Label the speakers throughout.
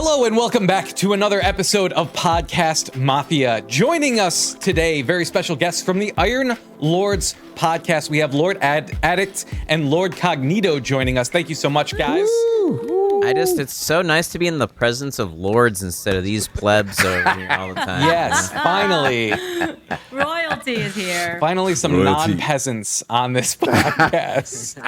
Speaker 1: Hello and welcome back to another episode of Podcast Mafia. Joining us today, very special guests from the Iron Lords podcast. We have Lord Addict and Lord Cognito joining us. Thank you so much, guys.
Speaker 2: It's so nice to be in the presence of lords instead of these plebs over here all the time.
Speaker 1: Yes, finally.
Speaker 3: Royalty is here.
Speaker 1: Finally, some non-peasants on this podcast.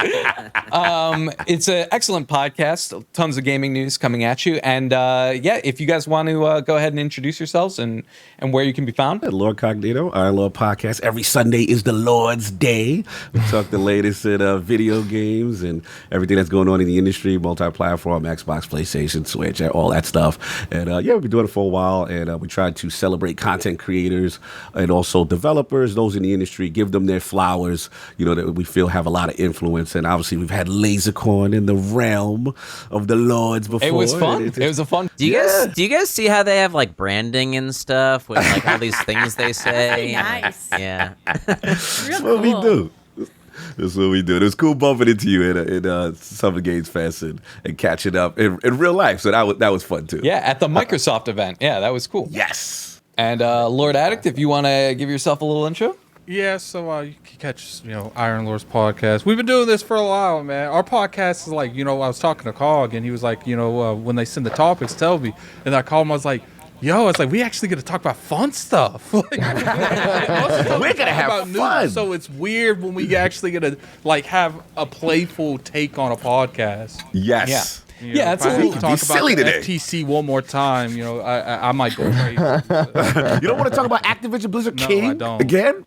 Speaker 1: It's an excellent podcast. Tons of gaming news coming at you. And if you guys want to go ahead and introduce yourselves and where you can be found.
Speaker 4: Lord Cognito, Iron Lord Podcast. Every Sunday is the Lord's Day. We talk the latest in video games and everything that's going on in the industry, multi-platform, Xbox, PlayStation, Switch, all that stuff. And we've been doing it for a while, and we try to celebrate content creators and also developers, those in the industry, give them their flowers, that we feel have a lot of influence. And obviously, we've had Lasercorn in the realm of the Lords before.
Speaker 1: It was fun. It was a fun.
Speaker 2: Do you guys see how they have like branding and stuff with like all these things they say?
Speaker 3: Nice.
Speaker 2: Yeah.
Speaker 4: That's what we do. That's what we do. It was cool bumping into you in Summer Games Fest and catching up in real life. So that was fun too.
Speaker 1: Yeah, at the Microsoft event. Yeah, that was cool.
Speaker 4: Yes.
Speaker 1: And Lord Addict, if you want to give yourself a little intro.
Speaker 5: Yeah, so you can catch, Iron Lord's podcast. We've been doing this for a while, man. Our podcast is like, I was talking to Cog, and he was like, when they send the topics, tell me. And I called him, I was like, we actually get to talk about fun stuff. We're
Speaker 4: gonna have fun.
Speaker 5: News, so it's weird when we actually get to have a playful take on a podcast.
Speaker 4: Yes.
Speaker 1: Yeah. It's a
Speaker 5: little
Speaker 1: little
Speaker 5: talk
Speaker 4: silly
Speaker 5: about
Speaker 4: today.
Speaker 5: FTC one more time. I might go crazy.
Speaker 4: You don't want to talk about Activision Blizzard
Speaker 5: No,
Speaker 4: King
Speaker 5: I don't.
Speaker 4: again?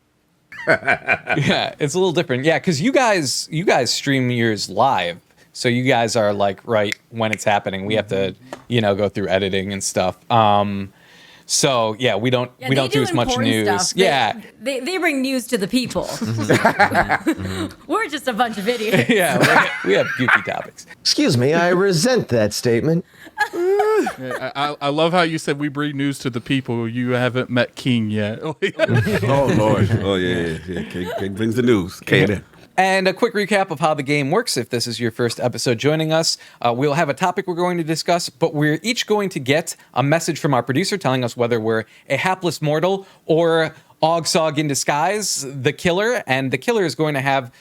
Speaker 1: Yeah, it's a little different. Yeah, because you guys stream yours live, so you guys are like right when it's happening. We have to, go through editing and stuff. So yeah, we don't do as much news.
Speaker 3: Stuff.
Speaker 1: Yeah,
Speaker 3: they bring news to the people. We're just a bunch of idiots.
Speaker 1: yeah, we have goofy topics.
Speaker 6: Excuse me, I resent that statement.
Speaker 5: I love how you said we bring news to the people. You haven't met King yet.
Speaker 4: Oh, Lord. Oh, yeah. King brings the news. K&N.
Speaker 1: And a quick recap of how the game works. If this is your first episode joining us, we'll have a topic we're going to discuss, but we're each going to get a message from our producer telling us whether we're a hapless mortal or OGSoG in disguise, the killer. And the killer is going to have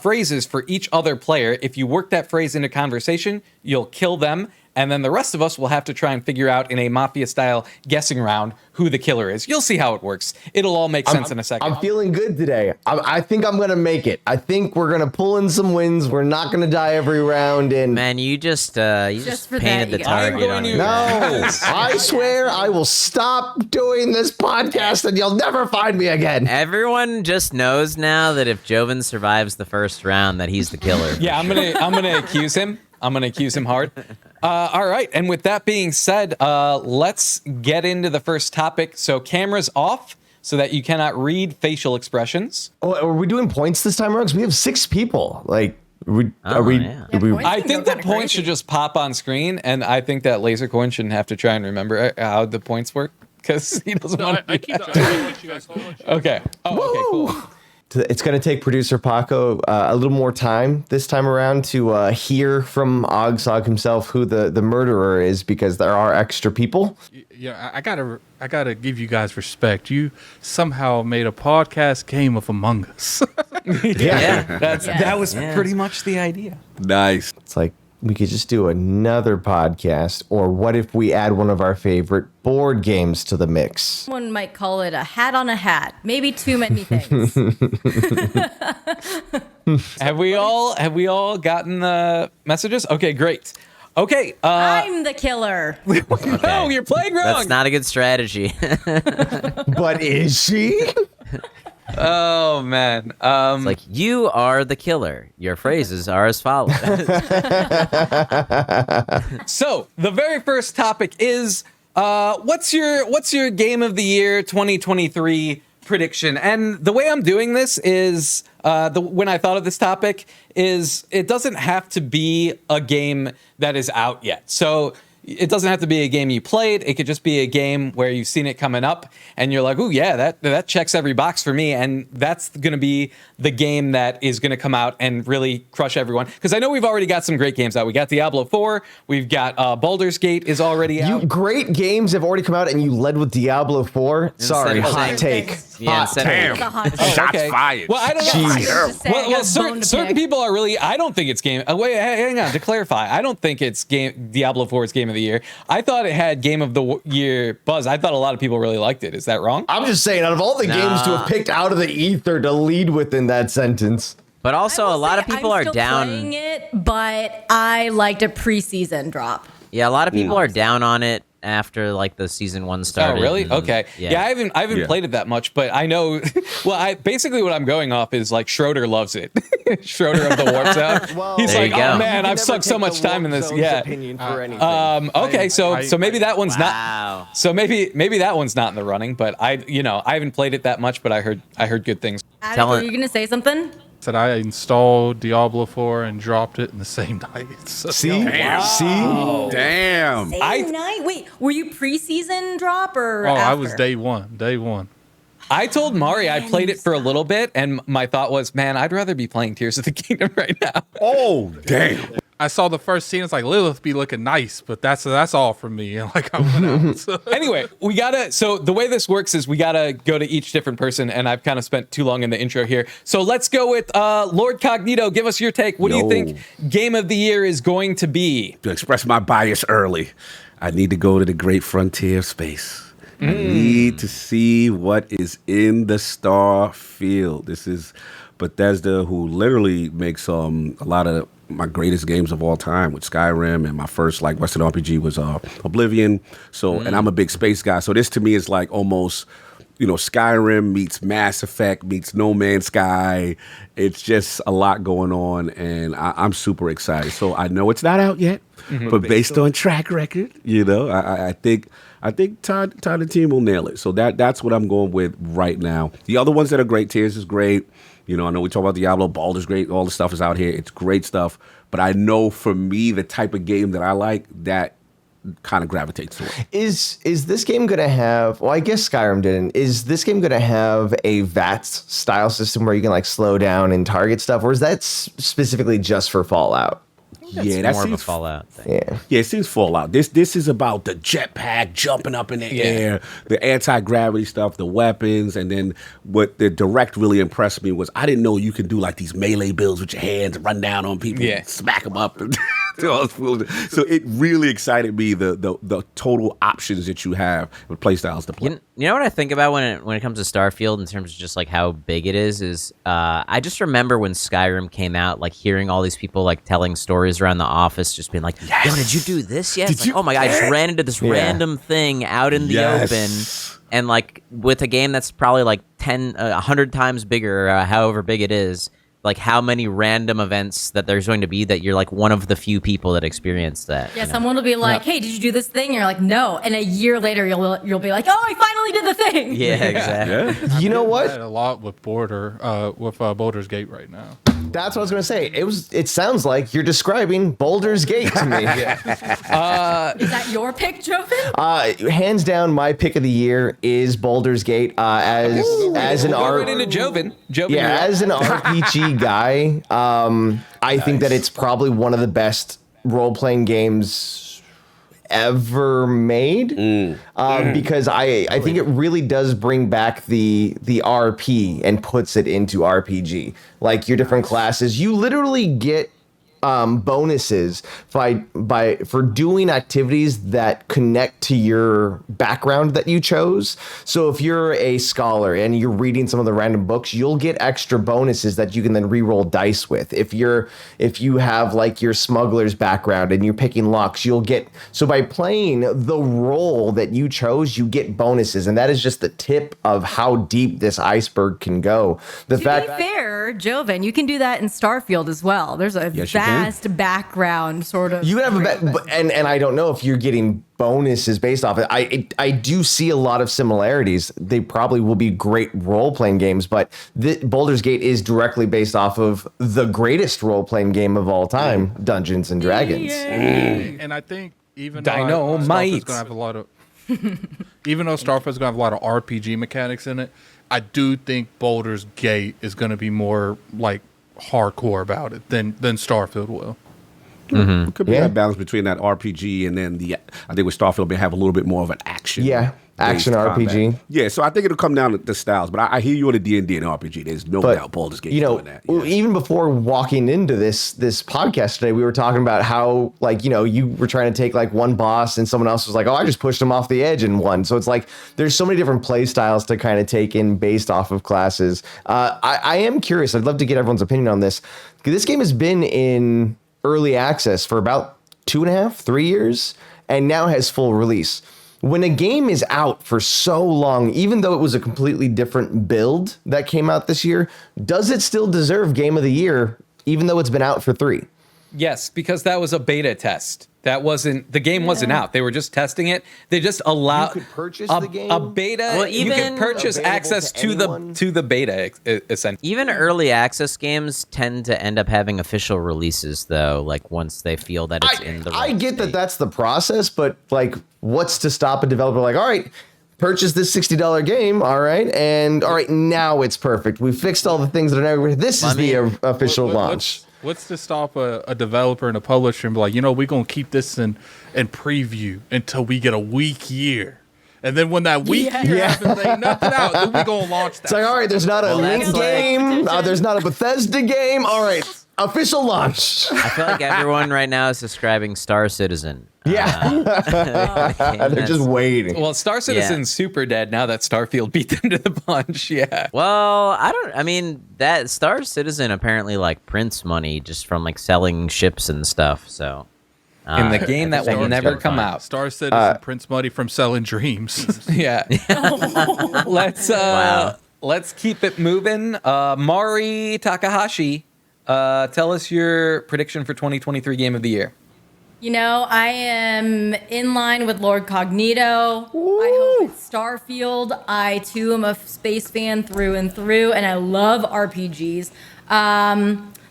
Speaker 1: phrases for each other player. If you work that phrase into conversation, you'll kill them. And then the rest of us will have to try and figure out in a Mafia-style guessing round who the killer is. You'll see how it works. It'll all make sense in a second.
Speaker 6: I'm feeling good today. I think I'm going to make it. I think we're going to pull in some wins. We're not going to die every round. And
Speaker 2: Man, you just painted the
Speaker 3: you
Speaker 2: target on you.
Speaker 6: no, I swear I will stop doing this podcast and you'll never find me again.
Speaker 2: Everyone just knows now that if Joven survives the first round, that he's the killer.
Speaker 1: Yeah, I'm gonna accuse him. I'm going to accuse him hard. All right. And with that being said, let's get into the first topic. So cameras off so that you cannot read facial expressions.
Speaker 6: Oh, are we doing points this time around? Because we have 6 people. Like,
Speaker 2: Yeah.
Speaker 1: I think the points should just pop on screen. And I think that Lasercorn shouldn't have to try and remember how the points work because he doesn't want to do that. Okay. Oh, okay, cool.
Speaker 6: It's going to take producer Paco a little more time this time around to hear from OGSoG himself who the murderer is, because there are extra people.
Speaker 5: Yeah, I gotta give you guys respect. You somehow made a podcast game of Among Us.
Speaker 1: That was pretty much the idea.
Speaker 4: Nice.
Speaker 6: It's like, we could just do another podcast, or what if we add one of our favorite board games to the mix?
Speaker 3: One might call it a hat on a hat. Maybe too many things.
Speaker 1: Have we all gotten the messages? Okay, great. Okay.
Speaker 3: I'm the killer.
Speaker 1: No, you're playing wrong.
Speaker 2: That's not a good strategy.
Speaker 6: But is she?
Speaker 1: Oh man.
Speaker 2: It's like, you are the killer. Your phrases are as follows.
Speaker 1: So the very first topic is what's your game of the year 2023 prediction? And the way I'm doing this is when I thought of this topic is it doesn't have to be a game that is out yet. So it doesn't have to be a game you played. It could just be a game where you've seen it coming up and you're like, "Ooh, yeah, that checks every box for me." And that's going to be the game that is going to come out and really crush everyone. Because I know we've already got some great games out. We got Diablo 4. We've got Baldur's Gate is already out.
Speaker 6: Great games have already come out, and you led with Diablo 4. Sorry,
Speaker 2: Instead of
Speaker 6: hot
Speaker 2: saying-
Speaker 6: take.
Speaker 2: Yeah, instead of-
Speaker 4: Damn.
Speaker 3: It's a hot take.
Speaker 1: Oh,
Speaker 4: Shots
Speaker 1: okay.
Speaker 4: fired.
Speaker 1: Well, I don't know.
Speaker 6: Jeez.
Speaker 3: Just saying, I got a bone to
Speaker 1: Certain
Speaker 3: pick.
Speaker 1: people are really. I don't think it's game. Wait, hang on. To clarify, I don't think it's Diablo 4's Game of the Year. I thought it had Game of the Year buzz. I thought a lot of people really liked it. Is that wrong?
Speaker 6: I'm just saying, out of all the games to have picked out of the ether to lead with in that sentence.
Speaker 2: But also,
Speaker 3: I
Speaker 2: a
Speaker 3: will
Speaker 2: lot
Speaker 3: say
Speaker 2: of people
Speaker 3: I'm
Speaker 2: are
Speaker 3: still
Speaker 2: down.
Speaker 3: playing it, but I liked a preseason drop.
Speaker 2: Yeah, a lot of people are down on it after like the season 1 started.
Speaker 1: Oh, really?
Speaker 2: and-
Speaker 1: Okay. Yeah, I haven't
Speaker 4: Yeah.
Speaker 1: played it that much, but I know. Well, basically what I'm going off is like Schroeder loves it. Schroeder of the Warp Zone. He's
Speaker 2: There
Speaker 1: like,
Speaker 2: you go.
Speaker 1: oh man, I've sucked so much time in this. Yeah.
Speaker 6: Opinion for anything.
Speaker 1: Okay, so
Speaker 5: I-
Speaker 1: maybe that one's
Speaker 2: Wow.
Speaker 1: not. So maybe that one's not in the running. But I haven't played it that much, but I heard good things.
Speaker 3: Addict,
Speaker 2: Tell
Speaker 3: were
Speaker 2: it-
Speaker 3: you gonna say something?
Speaker 5: Said I installed Diablo 4 and dropped it in the same night. So,
Speaker 6: See?
Speaker 4: Damn.
Speaker 6: See?
Speaker 4: Damn.
Speaker 3: Same night? Wait, were you preseason drop or
Speaker 5: Oh,
Speaker 3: after?
Speaker 5: I was day one. Day one.
Speaker 1: I told Mari I played it for a little bit, and my thought was, man, I'd rather be playing Tears of the Kingdom right now.
Speaker 4: Oh, damn.
Speaker 5: I saw the first scene. It's like Lilith be looking nice, but that's all from me. And like I went out. So.
Speaker 1: Anyway, so the way this works is we gotta go to each different person, and I've kind of spent too long in the intro here. So let's go with Lord Cognito. Give us your take. What do you
Speaker 4: Yo.
Speaker 1: think Game of the Year is going to be?
Speaker 4: To express my bias early, I need to go to the great frontier of space. I need to see what is in the star field. This is Bethesda, who literally makes a lot of my greatest games of all time with Skyrim, and my first like Western RPG was Oblivion. So, and I'm a big space guy. So this to me is like almost, Skyrim meets Mass Effect meets No Man's Sky. It's just a lot going on, and I'm super excited. So I know it's not out yet, but based on track record, I think Todd and the team will nail it. So that's what I'm going with right now. The other ones that are great, Tears is great. I know we talk about Diablo, Baldur's great. All the stuff is out here. It's great stuff. But I know for me, the type of game that I like, that kind of gravitates to it.
Speaker 6: Is this game going to have, well, I guess Skyrim didn't. Is this game going to have a VATS style system where you can like slow down and target stuff? Or is that specifically just for Fallout?
Speaker 2: It's
Speaker 4: that
Speaker 2: more of a
Speaker 4: seems
Speaker 2: Fallout thing.
Speaker 6: Yeah.
Speaker 4: Yeah, it seems Fallout. This is about the jetpack jumping up in the air, the anti-gravity stuff, the weapons, and then what the direct really impressed me was I didn't know you can do like these melee builds with your hands, run down on people, and smack them up, and do all this fool. So it really excited me the total options that you have with play styles to play.
Speaker 2: You know what I think about when it comes to Starfield in terms of just like how big it is I just remember when Skyrim came out, like hearing all these people like telling stories around the office, just being like, "Yo, did you do this yet?" It's like, oh my god, I just ran into this random thing out in the open, and like with a game that's probably like 100 times bigger, however big it is. Like how many random events that there's going to be that you're like one of the few people that experienced that.
Speaker 3: Yeah, someone will be like, "Hey, did you do this thing?" And you're like, "No," and a year later you'll be like, "Oh, I finally did the thing."
Speaker 2: Yeah, exactly.
Speaker 6: You know
Speaker 5: I
Speaker 6: what?
Speaker 5: had a lot with Baldur's Gate right now.
Speaker 6: That's what I was going to say. It sounds like you're describing Baldur's Gate to me.
Speaker 3: Is that your pick, Joven?
Speaker 6: Hands down, my pick of the year is Baldur's Gate. As an
Speaker 1: Go
Speaker 6: art,
Speaker 1: right into Joven.
Speaker 6: yeah,
Speaker 1: you're up.
Speaker 6: as an RPG guy, I think that it's probably one of the best role-playing games ever made. Because I think it really does bring back the RP and puts it into RPG. Like your different classes, you literally get bonuses for doing activities that connect to your background that you chose. So if you're a scholar and you're reading some of the random books, you'll get extra bonuses that you can then re-roll dice with. If you have like your smuggler's background and you're picking locks, you'll get, so by playing the role that you chose, you get bonuses. And that is just the tip of how deep this iceberg can go.
Speaker 3: To be fair, Joven, you can do that in Starfield as well. There's a
Speaker 4: Yes, you can.
Speaker 3: vast background sort of.
Speaker 6: You have and I don't know if you're getting bonuses based off it. I do see a lot of similarities. They probably will be great role-playing games, but Baldur's Gate is directly based off of the greatest role-playing game of all time, Dungeons and Dragons.
Speaker 5: And I think Even though
Speaker 1: Dynamite.
Speaker 5: Starfield's gonna have a lot of, even though Starfield's gonna have a lot of RPG mechanics in it, I do think Baldur's Gate is gonna be more like hardcore about it than Starfield will.
Speaker 4: It could be
Speaker 6: Yeah.
Speaker 4: that balance between that RPG and then I think with Starfield may have a little bit more of an action.
Speaker 6: Yeah, action RPG.
Speaker 4: combat. Yeah, so I think it'll come down to the styles, but I hear you on the D&D and RPG. There's no
Speaker 6: But,
Speaker 4: doubt Baldur's Gate
Speaker 6: you
Speaker 4: is
Speaker 6: know,
Speaker 4: doing that. Yes.
Speaker 6: even before walking into this podcast today, we were talking about how, like, you know, you were trying to take like one boss and someone else was like, oh, I just pushed him off the edge in one. So it's like there's so many different play styles to kind of take in based off of classes. I am curious. I'd love to get everyone's opinion on this. This game has been in early access for about 2.5, 3 years, and now has full release. When a game is out for so long, even though it was a completely different build that came out this year, does it still deserve Game of the Year, even though it's been out for 3?
Speaker 1: Yes, because that was a beta test. The game wasn't out. They were just testing it. They just allowed
Speaker 6: You could purchase
Speaker 1: a,
Speaker 6: the game?
Speaker 1: a beta.
Speaker 2: Well,
Speaker 1: You
Speaker 2: even
Speaker 1: can purchase
Speaker 6: available
Speaker 1: access
Speaker 6: to anyone?
Speaker 1: to the beta, essentially.
Speaker 2: Even early access games tend to end up having official releases, though. Like once they feel that it's in the.
Speaker 6: I
Speaker 2: right
Speaker 6: get that
Speaker 2: state.
Speaker 6: that's the process, but like, what's to stop a developer like, all right, purchase this $60 game, all right, and all right, now it's perfect. We fixed all the things that are never. This is the official launch.
Speaker 5: What's to stop a developer and a publisher and be like, we're going to keep this in preview until we get a weak year. And then when that weak year happens, ain't nothing out, then we're going to launch that.
Speaker 6: It's like, all right, there's not a Link
Speaker 2: that's like-
Speaker 6: game, there's not a Bethesda game. All right, official launch.
Speaker 2: I feel like everyone right now is describing Star Citizen.
Speaker 6: They're just waiting.
Speaker 1: Well, Star Citizen's super dead now that Starfield beat them to the punch. Yeah.
Speaker 2: Well, I mean that Star Citizen apparently like prints money just from like selling ships and stuff. So
Speaker 1: In the game that will
Speaker 2: Star
Speaker 1: never
Speaker 2: Citizen
Speaker 1: come
Speaker 2: fine.
Speaker 1: out.
Speaker 5: Star Citizen prints money from selling dreams.
Speaker 1: Yeah. Let's keep it moving. Mari Takahashi, tell us your prediction for 2023 Game of the Year.
Speaker 3: I am in line with Lord Cognito. I hope it's Starfield. I, too, am a space fan through and through, and I love RPGs.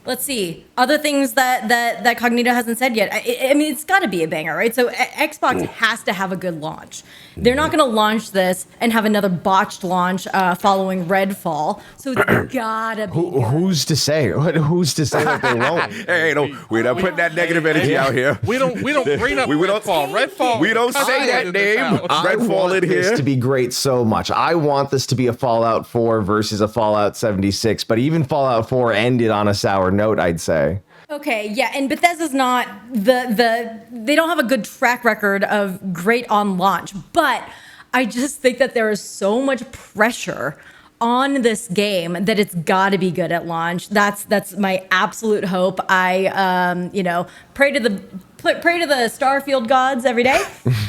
Speaker 3: Let's see. Other things that Cognito hasn't said yet. I mean, it's got to be a banger, right? So Xbox has to have a good launch. They're not going to launch this and have another botched launch following Redfall. So it's got to be good.
Speaker 6: Who's to say? Who's to say that they won't?
Speaker 4: Hey, we're not putting that negative energy out here.
Speaker 5: We don't bring up Redfall. Redfall.
Speaker 4: We don't say that name.
Speaker 6: I
Speaker 4: Redfall
Speaker 6: want
Speaker 4: in
Speaker 6: this
Speaker 4: here.
Speaker 6: to be great so much. I want this to be a Fallout 4 versus a Fallout 76, but even Fallout 4 ended on a sour note, I'd say.
Speaker 3: Okay, yeah, and Bethesda's not they don't have a good track record of great on launch, but I just think that there is so much pressure on this game that it's got to be good at launch. That's my absolute hope. I pray to the Starfield gods every day.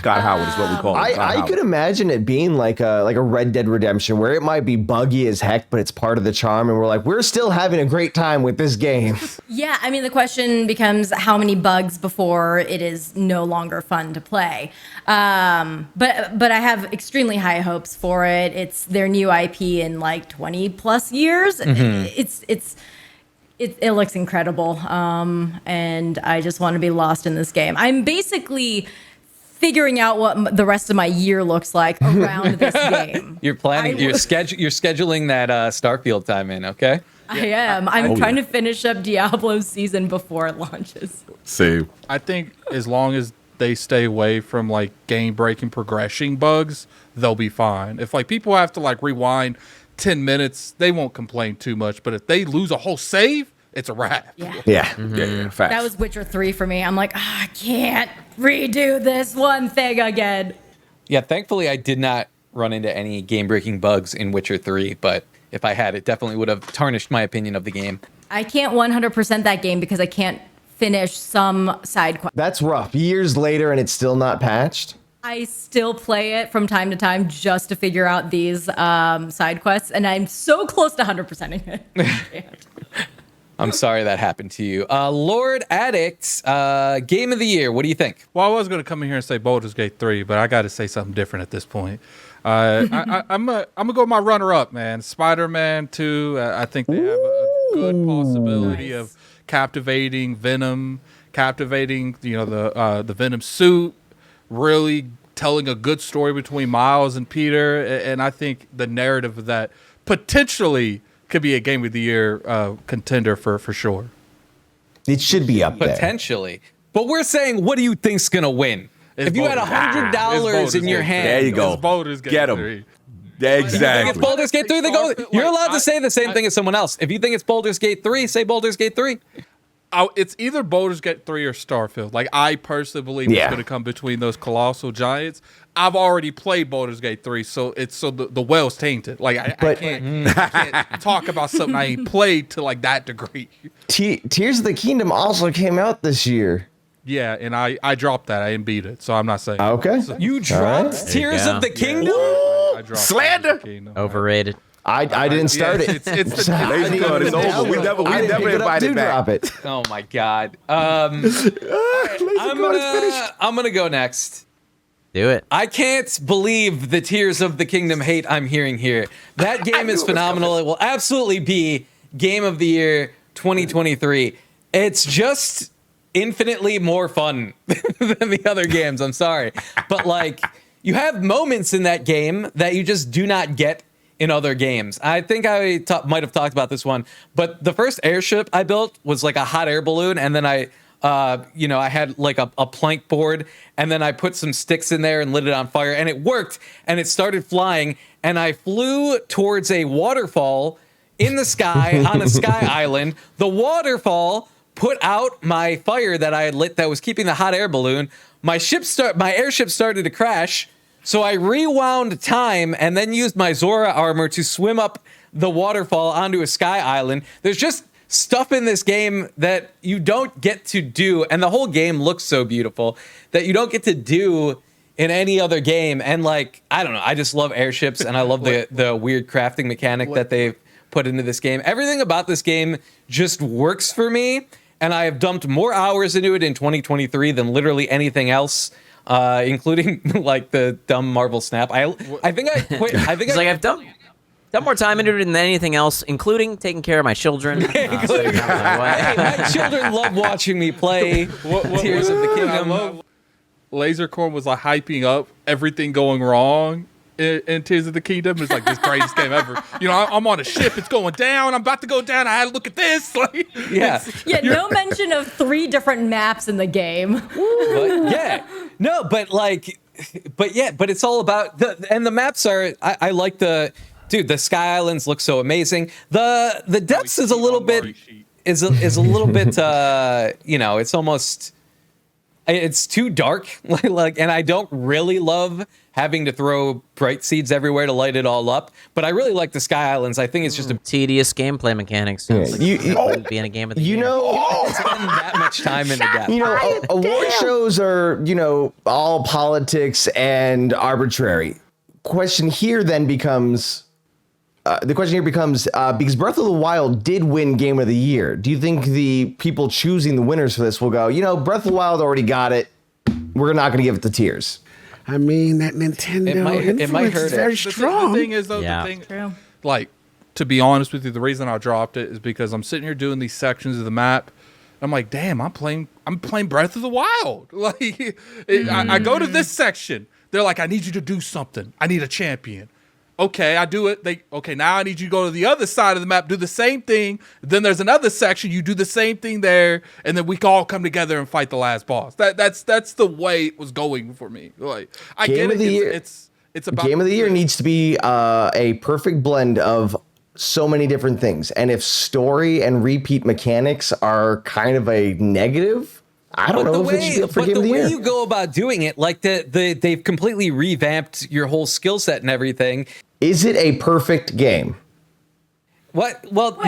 Speaker 4: God Howard is what we call him.
Speaker 6: I could imagine it being like a Red Dead Redemption where it might be buggy as heck, but it's part of the charm, and we're still having a great time with this game.
Speaker 3: Yeah, I mean the question becomes how many bugs before it is no longer fun to play. But I have extremely high hopes for it. It's their new IP in like 20 plus years. It looks incredible, and I just want to be lost in this game. I'm basically figuring out what the rest of my year looks like around this game.
Speaker 1: You're planning. You're scheduling that Starfield time in. Okay.
Speaker 3: I am. I'm trying to finish up Diablo's season before it launches.
Speaker 4: Same.
Speaker 5: I think as long as they stay away from like game-breaking progression bugs, they'll be fine. If like people have to like rewind 10 minutes, they won't complain too much. But if they lose a whole save, it's a wrap.
Speaker 3: Yeah.
Speaker 6: Yeah.
Speaker 4: Yeah, facts.
Speaker 3: That was Witcher 3 for me. I'm like, I can't redo this one thing again.
Speaker 1: Yeah. Thankfully, I did not run into any game-breaking bugs in Witcher 3, but if I had, it definitely would have tarnished my opinion of the game.
Speaker 3: I can't 100% that game because I can't finish some side quest.
Speaker 6: That's rough. Years later and it's still not patched.
Speaker 3: I still play it from time to time just to figure out these side quests, and I'm so close to 100%ing it. I can't.
Speaker 1: I'm sorry that happened to you. Lord Addict, Game of the Year. What do you think?
Speaker 5: Well, I was going to come in here and say Baldur's Gate 3, but I got to say something different at this point. I'm gonna go with my runner-up, man. Spider-Man 2. I think they have a good possibility of captivating Venom, captivating the Venom suit, really telling a good story between Miles and Peter, and I think the narrative of that potentially could be a Game of the Year contender for sure.
Speaker 6: It should be up there.
Speaker 1: Potentially. But we're saying, what do you think's going to win?
Speaker 5: It's
Speaker 1: if you had
Speaker 5: Baldur's
Speaker 1: $100 in your
Speaker 5: Gate.
Speaker 1: hand.
Speaker 4: There you go.
Speaker 5: It's Baldur's Gate
Speaker 4: Get 'em.
Speaker 5: 3.
Speaker 4: Exactly.
Speaker 1: If Baldur's Gate 3, then go. You're allowed to say the same thing as someone else. If you think it's Baldur's Gate 3, say Baldur's Gate 3.
Speaker 5: It's either Baldur's Gate 3 or Starfield. Like, I personally believe it's going to come between those colossal giants. I've already played Baldur's Gate 3, so the well's tainted. Like, I can't talk about something I ain't played to like that degree.
Speaker 6: Tears of the Kingdom also came out this year.
Speaker 5: Yeah, and I dropped that. I didn't beat it, so I'm not saying.
Speaker 6: Okay.
Speaker 1: You dropped
Speaker 6: Right.
Speaker 1: Tears of the Kingdom?
Speaker 5: I dropped
Speaker 4: Slander!
Speaker 5: Tears of the Kingdom.
Speaker 2: Overrated.
Speaker 6: I didn't start it.
Speaker 5: It's the
Speaker 4: Ladies and gentlemen, it's over. We never invited back.
Speaker 6: Drop it.
Speaker 1: Oh my God. I'm gonna go next.
Speaker 2: Do it.
Speaker 1: I can't believe the Tears of the Kingdom hate I'm hearing here. That game is phenomenal. It will absolutely be Game of the Year 2023. It's just infinitely more fun than the other games. I'm sorry. But like, you have moments in that game that you just do not get in other games. I think I might have talked about this one, but the first airship I built was like a hot air balloon, and then I had like a plank board, and then I put some sticks in there and lit it on fire, and it worked, and it started flying, and I flew towards a waterfall in the sky on a sky island. The waterfall put out my fire that I had lit that was keeping the hot air balloon. My airship started to crash. So I rewound time and then used my Zora armor to swim up the waterfall onto a sky island. There's just stuff in this game that you don't get to do, and the whole game looks so beautiful that you don't get to do in any other game. And like, I don't know, I just love airships, and I love the weird crafting mechanic that they've put into this game. Everything about this game just works for me, and I have dumped more hours into it in 2023 than literally anything else. Including like the dumb Marvel Snap. I think I quit.
Speaker 2: I've done more time into it than anything else, including taking care of my children.
Speaker 1: My children love watching me play Tears of the Kingdom.
Speaker 5: Lasercorn was like hyping up everything going wrong in Tears of the Kingdom. It's like this greatest game ever. You know, I'm on a ship. It's going down. I'm about to go down. I had to look at this. Like,
Speaker 1: Yeah.
Speaker 3: No mention of 3 different maps in the game.
Speaker 1: But it's all about the maps are. I like the Sky Islands look so amazing. The depths is a little bit is a little bit it's almost. It's too dark, and I don't really love having to throw bright seeds everywhere to light it all up. But I really like the Sky Islands. I think it's just a
Speaker 2: tedious gameplay mechanics.
Speaker 6: Yeah.
Speaker 2: Like it wouldn't be in a game of the year.
Speaker 1: spend that much time into that.
Speaker 6: Award shows are, all politics and arbitrary. Question here then becomes, because Breath of the Wild did win Game of the Year, do you think the people choosing the winners for this will go, Breath of the Wild already got it, we're not going to give it to Tears?
Speaker 4: I mean, that Nintendo
Speaker 1: it might
Speaker 4: influence
Speaker 1: hurt
Speaker 4: is very
Speaker 1: it.
Speaker 4: strong.
Speaker 5: The thing is, though,
Speaker 3: True.
Speaker 5: like, to be honest with you, the reason I dropped it is because I'm sitting here doing these sections of the map. I'm like, damn, I'm playing Breath of the Wild. Like, I go to this section. They're like, I need you to do something. I need a champion. Okay, I do it. Now I need you to go to the other side of the map, do the same thing. Then there's another section. You do the same thing there, and then we can all come together and fight the last boss. That's the way it was going for me. Like, I
Speaker 6: Game
Speaker 5: get
Speaker 6: of the Year.
Speaker 5: It's about
Speaker 6: Game of the Year needs to be a perfect blend of so many different things. And if story and repeat mechanics are kind of a negative, I don't know if it should be up for Game of the Year.
Speaker 1: But the way you go about doing it, like they've completely revamped your whole skill set and everything.
Speaker 6: Is it a perfect game?
Speaker 1: What? Well,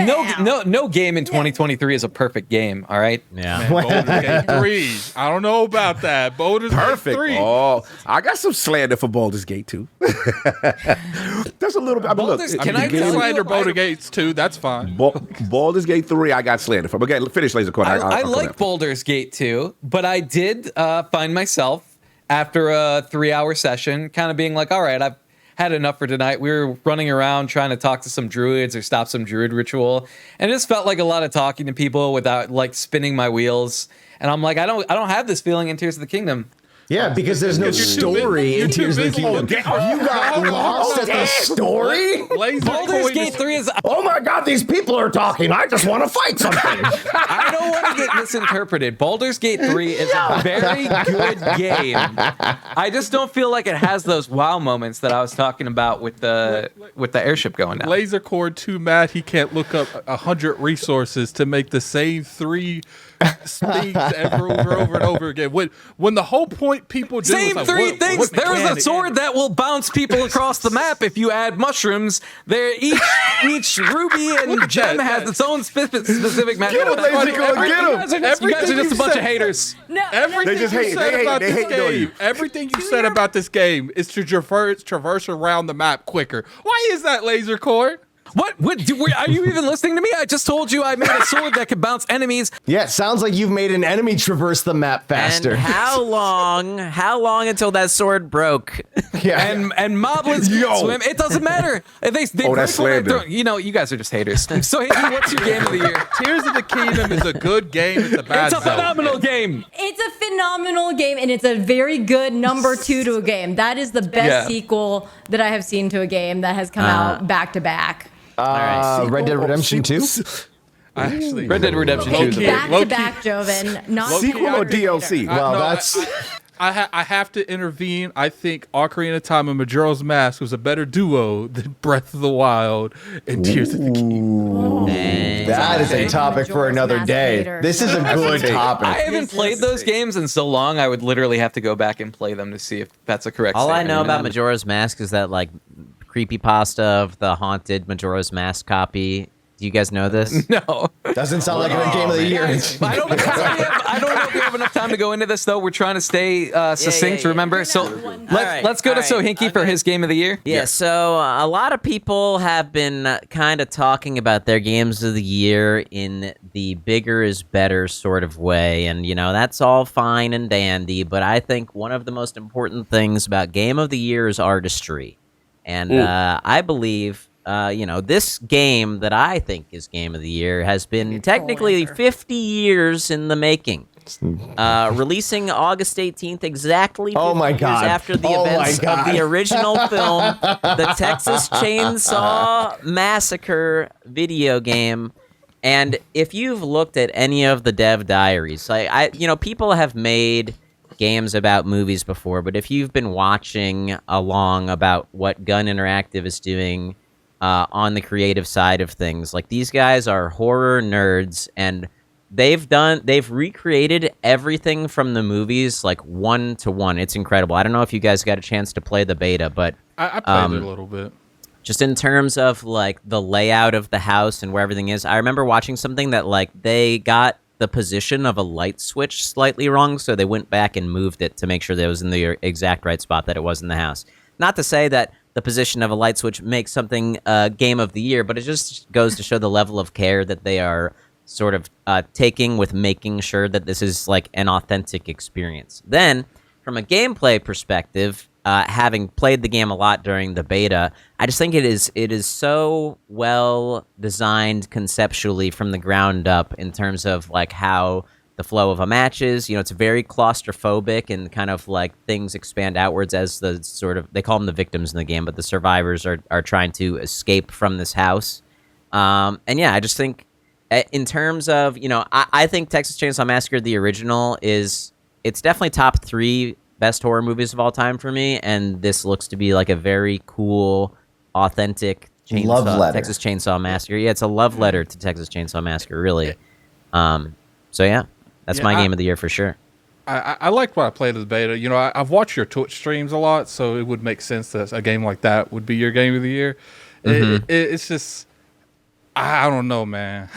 Speaker 1: no game in 2023 is a perfect game. All right.
Speaker 2: Yeah.
Speaker 5: Baldur's Gate 3. I don't know about that. Baldur's
Speaker 4: Perfect.
Speaker 5: Gate 3.
Speaker 4: Oh, I got some slander for Baldur's Gate 2. That's a little bit. I mean, look,
Speaker 1: Can I
Speaker 5: You
Speaker 1: tell
Speaker 5: can
Speaker 1: you,
Speaker 5: slander Baldur's Gates 2. That's fine.
Speaker 4: Baldur's Gate 3, I got slander for. Okay, finish Laser Corn.
Speaker 1: I like Baldur's Gate 2, but I did find myself after a 3-hour session kind of being like, all right, I've had enough for tonight. We were running around trying to talk to some druids or stop some druid ritual, and it just felt like a lot of talking to people without like spinning my wheels. And I'm like, I don't have this feeling in Tears of the Kingdom.
Speaker 6: Yeah, because there's no
Speaker 5: Because you're too
Speaker 6: story in
Speaker 5: busy-
Speaker 6: Tears of the
Speaker 5: you're too
Speaker 6: Kingdom.
Speaker 5: busy-
Speaker 6: You got lost at the story?
Speaker 5: Laser
Speaker 1: Baldur's
Speaker 5: Coin
Speaker 1: Gate
Speaker 5: is-
Speaker 1: 3 is.
Speaker 6: Oh my god, these people are talking. I just want to fight something.
Speaker 1: I don't want to get misinterpreted. Baldur's Gate 3 is a very good game. I just don't feel like it has those wow moments that I was talking about with the airship going down.
Speaker 5: Laser Cord too mad he can't look up 100 resources to make the same 3 things over and over again. When the whole point people do
Speaker 1: Same
Speaker 5: is like,
Speaker 1: 3
Speaker 5: what
Speaker 1: things. There's a
Speaker 5: mechanic?
Speaker 1: sword that will bounce people across the map if you add mushrooms. There, each ruby and gem
Speaker 5: that.
Speaker 1: has its own specific magic.
Speaker 6: Get him, Lazy Cord,
Speaker 1: You
Speaker 6: get him.
Speaker 1: guys are just a bunch of haters.
Speaker 3: No,
Speaker 5: Everything
Speaker 4: They just
Speaker 5: you
Speaker 4: hate-
Speaker 5: said
Speaker 4: they hate-
Speaker 5: about
Speaker 4: they
Speaker 5: this
Speaker 4: hate doing
Speaker 5: game,
Speaker 4: you.
Speaker 5: everything you said about this game is to traverse around the map quicker. Why is that, Laser Cord?
Speaker 1: What? Are you even listening to me? I just told you I made a sword that could bounce enemies.
Speaker 6: Yeah, it sounds like you've made an enemy traverse the map faster.
Speaker 2: And how long until that sword broke?
Speaker 6: yeah.
Speaker 1: And moblins can't swim. It doesn't matter. They
Speaker 4: that's
Speaker 1: break when they're
Speaker 4: slander.
Speaker 1: thrown- you guys are just haters. So, Hickey, what's your game of the year?
Speaker 5: Tears of the Kingdom is a good game. It's a bad
Speaker 1: It's a
Speaker 5: Zelda
Speaker 1: phenomenal
Speaker 5: game.
Speaker 1: game.
Speaker 3: It's a phenomenal game, and it's a very good number 2 to a game. That is the best
Speaker 1: Yeah.
Speaker 3: sequel that I have seen to a game that has come out back to back.
Speaker 6: Red Dead Redemption 2?
Speaker 5: I actually,
Speaker 1: Red Dead Redemption 2 is a
Speaker 5: Low-key-
Speaker 3: Back to
Speaker 5: low-key-
Speaker 3: back, Joven. Not
Speaker 4: Sequel or
Speaker 3: later.
Speaker 4: DLC?
Speaker 6: Well,
Speaker 5: no,
Speaker 6: that's...
Speaker 5: I have to intervene. I think Ocarina of Time and Majora's Mask was a better duo than Breath of the Wild and Tears of the Kingdom.
Speaker 6: That is a
Speaker 3: Okay.
Speaker 6: topic for
Speaker 3: Majora's
Speaker 6: another
Speaker 3: Mask
Speaker 6: day.
Speaker 3: later.
Speaker 6: This is a good
Speaker 1: I
Speaker 6: topic.
Speaker 1: haven't played those games in so long. I would literally have to go back and play them to see if that's a correct.
Speaker 2: All I
Speaker 1: statement
Speaker 2: know
Speaker 1: or
Speaker 2: about
Speaker 1: not.
Speaker 2: Majora's Mask is that like creepypasta of the haunted Majora's Mask copy. Do you guys know this?
Speaker 1: No.
Speaker 6: Doesn't sound like a game of the year.
Speaker 1: I don't know if we have enough time to go into this though. We're trying to stay succinct.
Speaker 2: yeah.
Speaker 1: Remember,
Speaker 3: You're
Speaker 1: so
Speaker 3: not one.
Speaker 1: let's go to Sohinki for his game of the year.
Speaker 2: Yeah, so a lot of people have been kind of talking about their games of the year in the bigger is better sort of way. And, that's all fine and dandy. But I think one of the most important things about game of the year is artistry. And I believe, this game that I think is game of the year has been technically
Speaker 3: answer.
Speaker 2: 50 years in the making. Releasing August 18th, exactly 50
Speaker 6: Oh my God.
Speaker 2: years after the
Speaker 6: Oh my
Speaker 2: events of
Speaker 6: God.
Speaker 2: the original film, the Texas Chainsaw Massacre video game. And if you've looked at any of the dev diaries, people have made games about movies before, but if you've been watching along about what Gun Interactive is doing on the creative side of things, like these guys are horror nerds, and they've recreated everything from the movies like 1-to-1. It's incredible. I don't know if you guys got a chance to play the beta, but
Speaker 5: I played it a little bit.
Speaker 2: just in terms of like the layout of the house and where everything is, I remember watching something that like they got the position of a light switch slightly wrong, so they went back and moved it to make sure that it was in the exact right spot that it was in the house. Not to say that the position of a light switch makes something game of the year, but it just goes to show the level of care that they are sort of taking with making sure that this is like an authentic experience. Then, from a gameplay perspective, having played the game a lot during the beta, I just think it is so well designed conceptually from the ground up in terms of like how the flow of a match is. It's very claustrophobic, and kind of like things expand outwards as the sort of, they call them the victims in the game, but the survivors are trying to escape from this house. And yeah, I just think in terms of, I think Texas Chainsaw Massacre, the original, it's definitely top 3 best horror movies of all time for me, and this looks to be like a very cool, authentic
Speaker 6: Love letter.
Speaker 2: Texas Chainsaw Massacre. Yeah, it's a love letter to Texas Chainsaw Massacre, really. So yeah, that's my game of the year for sure.
Speaker 5: I liked what I played of the beta. I've watched your Twitch streams a lot, so it would make sense that a game like that would be your game of the year. It's just, I don't know, man.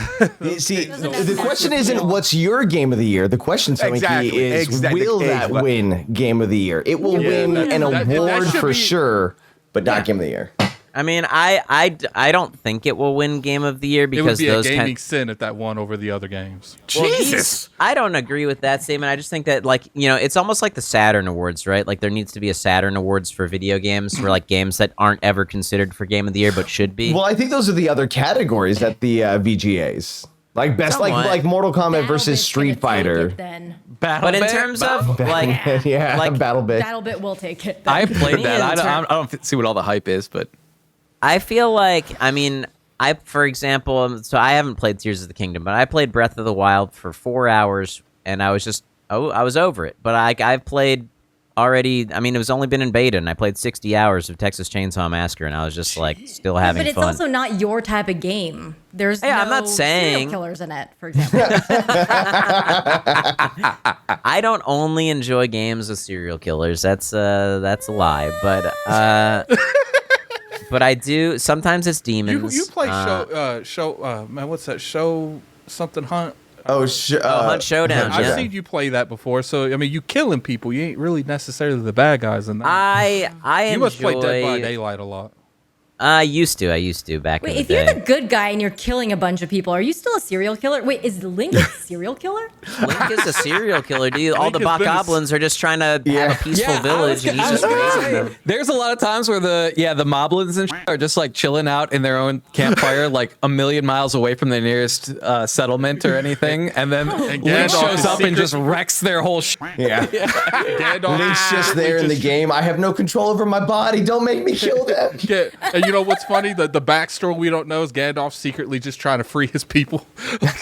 Speaker 6: See, the question isn't what's your game of the year. The question, Soinki,
Speaker 4: Exactly,
Speaker 6: is
Speaker 4: exactly.
Speaker 6: will that win game of the year? It will win an
Speaker 5: that
Speaker 6: award
Speaker 5: should
Speaker 6: for
Speaker 5: be-
Speaker 6: sure, but not game of the year.
Speaker 2: I mean, I don't think it will win Game of the Year
Speaker 5: It would
Speaker 2: because
Speaker 5: be a
Speaker 2: those
Speaker 5: gaming sin if that won over the other games.
Speaker 4: Jesus.
Speaker 2: I don't agree with that statement. I just think that, like, it's almost like the Saturn Awards, right? Like, there needs to be a Saturn Awards for video games, for like games that aren't ever considered for Game of the Year but should be.
Speaker 6: Well, I think those are the other categories at the VGAs. Like best,
Speaker 2: Somewhat.
Speaker 6: like Mortal Kombat
Speaker 3: BattleBit's
Speaker 6: versus
Speaker 3: gonna
Speaker 6: Street
Speaker 3: take
Speaker 6: Fighter.
Speaker 3: it then.
Speaker 2: But in terms of like,
Speaker 6: Yeah,
Speaker 2: like
Speaker 6: BattleBit.
Speaker 3: BattleBit will take it. Then.
Speaker 1: I played
Speaker 2: Me
Speaker 1: that.
Speaker 2: in
Speaker 1: I don't see what all the hype is, but
Speaker 2: I feel like, I mean, for example, so I haven't played Tears of the Kingdom, but I played Breath of the Wild for 4 hours, and I was just, I was over it. But I've played already, I mean, it was only been in beta, and I played 60 hours of Texas Chainsaw Massacre, and I was just like, still having
Speaker 3: But it's
Speaker 2: fun.
Speaker 3: also not your type of game. There's
Speaker 2: Yeah,
Speaker 3: no
Speaker 2: I'm not saying-
Speaker 3: serial killers in it, for example.
Speaker 2: I don't only enjoy games with serial killers. That's a lie. But but I do. Sometimes it's demons.
Speaker 5: You play man, what's that show? Something Hunt.
Speaker 2: Hunt Showdown.
Speaker 5: I've
Speaker 2: Yeah.
Speaker 5: seen you play that before. So I mean, you killing people. You ain't really necessarily the bad guys in that.
Speaker 2: I
Speaker 5: you
Speaker 2: enjoy.
Speaker 5: must play Dead by Daylight a lot.
Speaker 2: I used to back
Speaker 3: Wait,
Speaker 2: in
Speaker 3: if
Speaker 2: the
Speaker 3: you're
Speaker 2: day.
Speaker 3: the good guy and you're killing a bunch of people, are you still a serial killer? Wait, is Link a serial killer?
Speaker 2: Link is a serial killer, dude. All the
Speaker 5: Link has been a-
Speaker 2: bokoblins are just trying to have a peaceful
Speaker 1: I
Speaker 2: village, and he's just raising them.
Speaker 1: There's a lot of times where the moblins and shit are just like chilling out in their own campfire, like a million miles away from the nearest settlement or anything, and then Link
Speaker 5: Gandalf
Speaker 1: shows
Speaker 5: is
Speaker 1: up and
Speaker 5: secret-
Speaker 1: just wrecks their whole shit.
Speaker 6: Yeah. Link's just there in the game. I have no control over my body. Don't make me kill them.
Speaker 5: Yeah, and you know what's funny? The backstory we don't know is Gandalf secretly just trying to free his people.
Speaker 6: Link's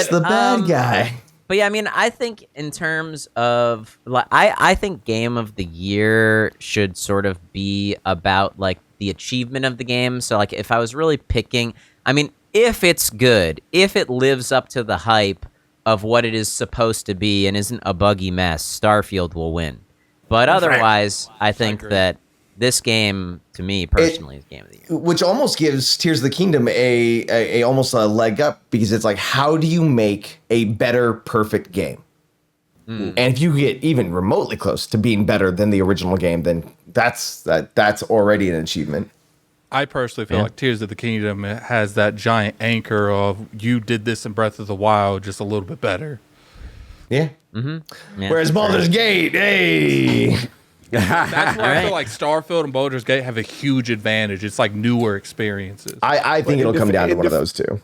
Speaker 2: But,
Speaker 6: the bad guy.
Speaker 2: But yeah, I mean, I think in terms of like, I think Game of the Year should sort of be about like the achievement of the game. So like, if I was really picking, I mean, if it's good, if it lives up to the hype of what it is supposed to be and isn't a buggy mess, Starfield will win. But otherwise, I think that this game, to me personally, is Game of the Year.
Speaker 6: Which almost gives Tears of the Kingdom a almost a leg up, because it's like, how do you make a better perfect game? And if you get even remotely close to being better than the original game, then that's already an achievement.
Speaker 5: I personally feel like Tears of the Kingdom has that giant anchor of you did this in Breath of the Wild just a little bit better.
Speaker 6: Yeah.
Speaker 2: Yeah,
Speaker 6: Whereas Baldur's Gate, hey.
Speaker 5: That's where I
Speaker 2: Alright.
Speaker 5: feel like Starfield and Baldur's Gate have a huge advantage. It's like newer experiences.
Speaker 6: I think it'll come down to one of those two.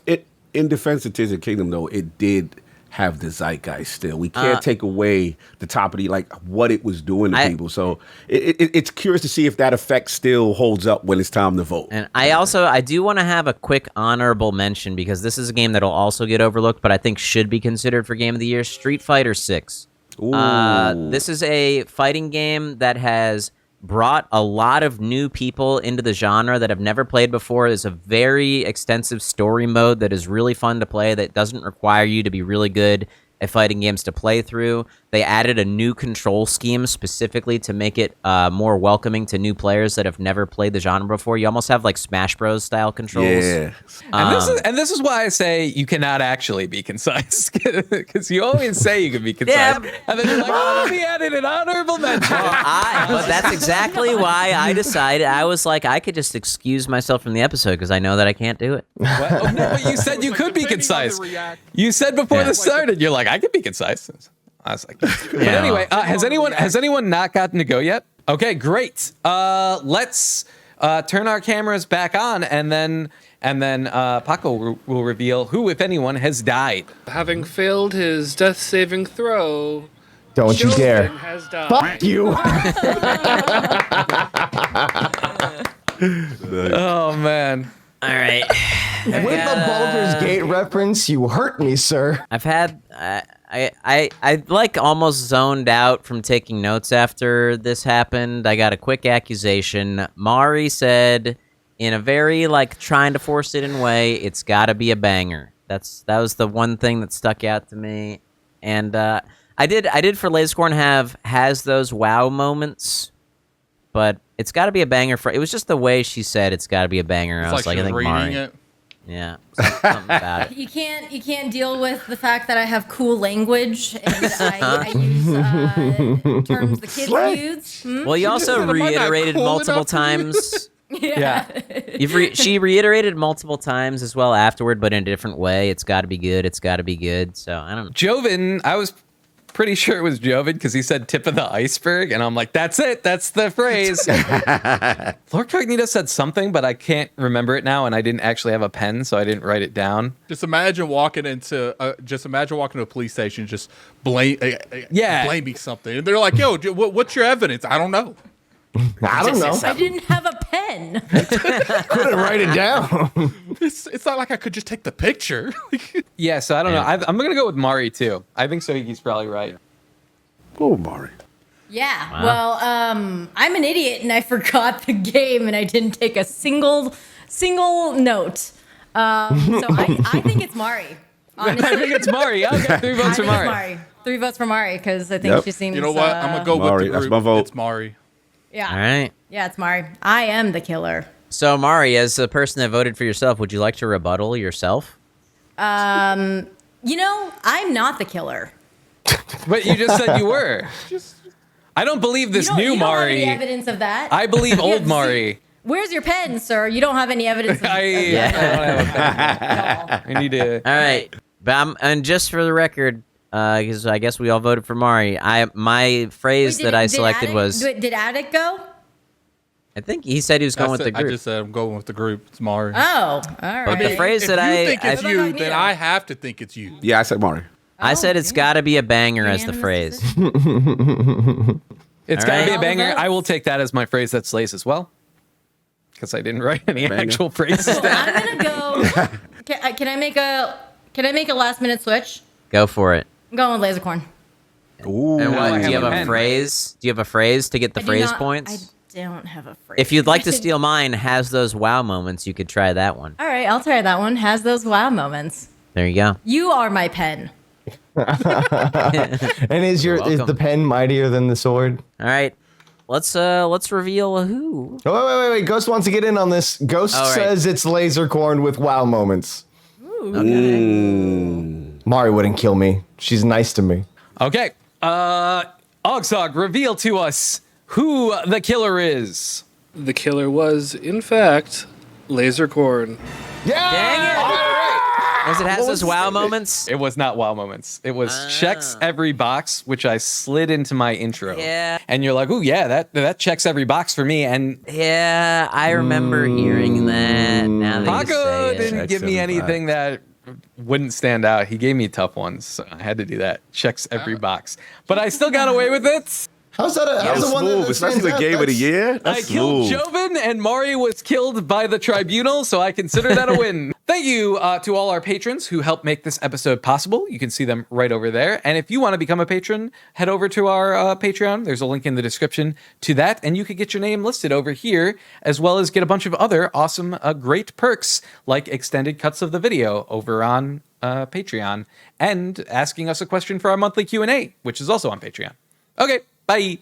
Speaker 4: In defense of Tears of the Kingdom, though, it did have the zeitgeist still. We can't take away the top of the, like, what it was doing to people. So it's curious to see if that effect still holds up when it's time to vote.
Speaker 2: And I do want to have a quick honorable mention, because this is a game that'll also get overlooked, but I think should be considered for Game of the Year. Street Fighter 6. This is a fighting game that has brought a lot of new people into the genre that have never played before. There's a very extensive story mode that is really fun to play, that doesn't require you to be really good at fighting games to play through. They added a new control scheme specifically to make it more welcoming to new players that have never played the genre before. You almost have like Smash Bros. Style controls.
Speaker 4: Yeah.
Speaker 1: And this is why I say you cannot actually be concise, because you always say you can be concise,
Speaker 2: Yeah.
Speaker 1: and then you're like, oh, let me add in an honorable mention.
Speaker 2: But that's exactly why I decided. I was like, I could just excuse myself from the episode because I know that I can't do it.
Speaker 1: What? Oh, no, but you said you could be
Speaker 5: depending on the
Speaker 1: concise.
Speaker 5: react-
Speaker 1: You said before
Speaker 2: Yeah.
Speaker 1: this started, you're like, I could be concise. I was like, but
Speaker 2: Yeah.
Speaker 1: anyway, has anyone not gotten to go yet? Okay, great. Let's turn our cameras back on, and then Paco will reveal who, if anyone, has died.
Speaker 7: Having failed his death saving throw,
Speaker 6: Don't you
Speaker 7: Joven
Speaker 6: dare.
Speaker 7: has died.
Speaker 6: Fuck you.
Speaker 1: Oh man.
Speaker 2: All right.
Speaker 6: With the Baldur's Gate reference, you hurt me, sir.
Speaker 2: I've had I like almost zoned out from taking notes after this happened. I got a quick accusation. Mari said, in a very like trying to force it in way, it's got to be a banger. That was the one thing that stuck out to me. And I did for Lasercorn has those wow moments, but it's got to be a banger for. It was just the way she said it's got to be a banger. I was like,
Speaker 5: she
Speaker 2: I think
Speaker 5: reading
Speaker 2: Mari.
Speaker 5: it.
Speaker 2: Yeah, something about it.
Speaker 3: You can't deal with the fact that I have cool language and I use terms the kids use. Hmm?
Speaker 2: Well, you also
Speaker 5: said, "Am I not
Speaker 2: reiterated
Speaker 5: cool
Speaker 2: multiple
Speaker 5: enough for you?"
Speaker 2: times.
Speaker 1: Yeah.
Speaker 2: She reiterated multiple times as well afterward, but in a different way. It's got to be good. It's got to be good. So I don't know.
Speaker 1: Joven, I was pretty sure it was Joven because he said tip of the iceberg, and I'm like, that's it. That's the phrase. Lord Cognito said something, but I can't remember it now, and I didn't actually have a pen, so I didn't write it down.
Speaker 5: Just imagine walking into a police station, just blaming something. And they're like, yo, what's your evidence? I don't know.
Speaker 6: I don't know.
Speaker 3: I didn't have a pen.
Speaker 6: Couldn't write it down.
Speaker 5: It's not like I could just take the picture.
Speaker 1: Yeah, so I don't know. I'm going to go with Mari, too. I think Sohiki's probably right.
Speaker 4: Oh, Mari.
Speaker 3: Yeah. Wow. Well, I'm an idiot and I forgot the game and I didn't take a single note. So I think it's Mari. Honestly.
Speaker 1: I think it's Mari. I'll get 3 votes for Mari.
Speaker 3: 3 votes for Mari because I think she seems.
Speaker 5: You know what? I'm gonna go
Speaker 4: Mari,
Speaker 5: with the group.
Speaker 4: that's my vote.
Speaker 5: It's Mari.
Speaker 3: Yeah.
Speaker 2: All right.
Speaker 3: Yeah, it's Mari. I am the killer.
Speaker 2: So, Mari, as the person that voted for yourself, would you like to rebuttal yourself?
Speaker 3: I'm not the killer.
Speaker 1: But you just said you were. I don't believe this new
Speaker 3: you don't
Speaker 1: Mari.
Speaker 3: have any evidence of that.
Speaker 1: I believe old Mari.
Speaker 3: Where's your pen, sir? You don't have any evidence of
Speaker 1: I don't have a pen. I need to.
Speaker 2: All right. But and just for the record, because I guess we all voted for Mari, my phrase that I selected was...
Speaker 3: Did Addict go?
Speaker 2: I think he said he was going with the group.
Speaker 5: I just said I'm going with the group. It's Mari.
Speaker 3: Oh, all right.
Speaker 2: But the phrase
Speaker 5: If
Speaker 2: that
Speaker 5: you think it's
Speaker 3: I-
Speaker 5: you, then I have to think it's you.
Speaker 4: Yeah, I said Mari.
Speaker 2: I said it's got to be a banger as the
Speaker 3: Unanimous
Speaker 2: phrase.
Speaker 1: It's
Speaker 2: All
Speaker 1: got to be
Speaker 2: right.
Speaker 1: a banger.
Speaker 3: All the
Speaker 1: I will take that as my phrase that slays as well. Because I didn't write any
Speaker 4: Banger.
Speaker 1: actual phrases down.
Speaker 3: I'm gonna go. Can I make a last minute switch?
Speaker 2: Go for it.
Speaker 3: I'm going with Lasercorn.
Speaker 4: Ooh.
Speaker 2: And
Speaker 1: I
Speaker 2: what, do you
Speaker 1: have
Speaker 2: have
Speaker 1: a
Speaker 2: a
Speaker 1: pen.
Speaker 2: phrase? Do you have a phrase to get the
Speaker 3: I do
Speaker 2: phrase
Speaker 3: not-
Speaker 2: points?
Speaker 3: I don't have a phrase.
Speaker 2: If you'd like to steal mine, has those wow moments, you could try that one.
Speaker 3: All right, I'll try that one. Has those wow moments.
Speaker 2: There you go.
Speaker 3: You are my pen.
Speaker 6: And is
Speaker 2: welcome.
Speaker 6: the pen mightier than the sword?
Speaker 2: All right. Let's reveal a who.
Speaker 6: Oh, wait. Ghost wants to get in on this. Ghost
Speaker 2: All right.
Speaker 6: says it's Lasercorn with wow moments. Mari wouldn't kill me. She's nice to me.
Speaker 1: Okay. OGSoG, reveal to us who the killer is.
Speaker 7: The killer was, in fact, Lasercorn.
Speaker 6: Yeah!
Speaker 2: Dang it!
Speaker 6: All right.
Speaker 2: Was it has
Speaker 6: What
Speaker 2: those
Speaker 6: was
Speaker 2: wow
Speaker 6: it?
Speaker 2: moments?
Speaker 1: It was not wow moments. It was checks every box, which I slid into my intro.
Speaker 2: Yeah.
Speaker 1: And you're like, ooh, yeah, that checks every box for me. And
Speaker 2: Yeah, I remember hearing that. Now that you
Speaker 1: Paco
Speaker 2: say it.
Speaker 1: didn't
Speaker 4: Checks
Speaker 1: give me
Speaker 4: every
Speaker 1: anything that wouldn't stand out. He gave me tough ones, so I had to do that. Checks every box. But I still got away with it.
Speaker 6: How's that? How's the one
Speaker 4: Smooth,
Speaker 6: that
Speaker 4: especially
Speaker 6: stands
Speaker 4: the
Speaker 6: out?
Speaker 4: game of the
Speaker 6: That's-
Speaker 4: year.
Speaker 1: I
Speaker 4: That's
Speaker 1: killed
Speaker 4: smooth.
Speaker 1: Joven, and Mari was killed by the tribunal, so I consider that a win. Thank you to all our patrons who helped make this episode possible. You can see them right over there. And if you want to become a patron, head over to our Patreon. There's a link in the description to that, and you could get your name listed over here, as well as get a bunch of other awesome, great perks, like extended cuts of the video over on Patreon, and asking us a question for our monthly Q&A, which is also on Patreon. Okay, bye.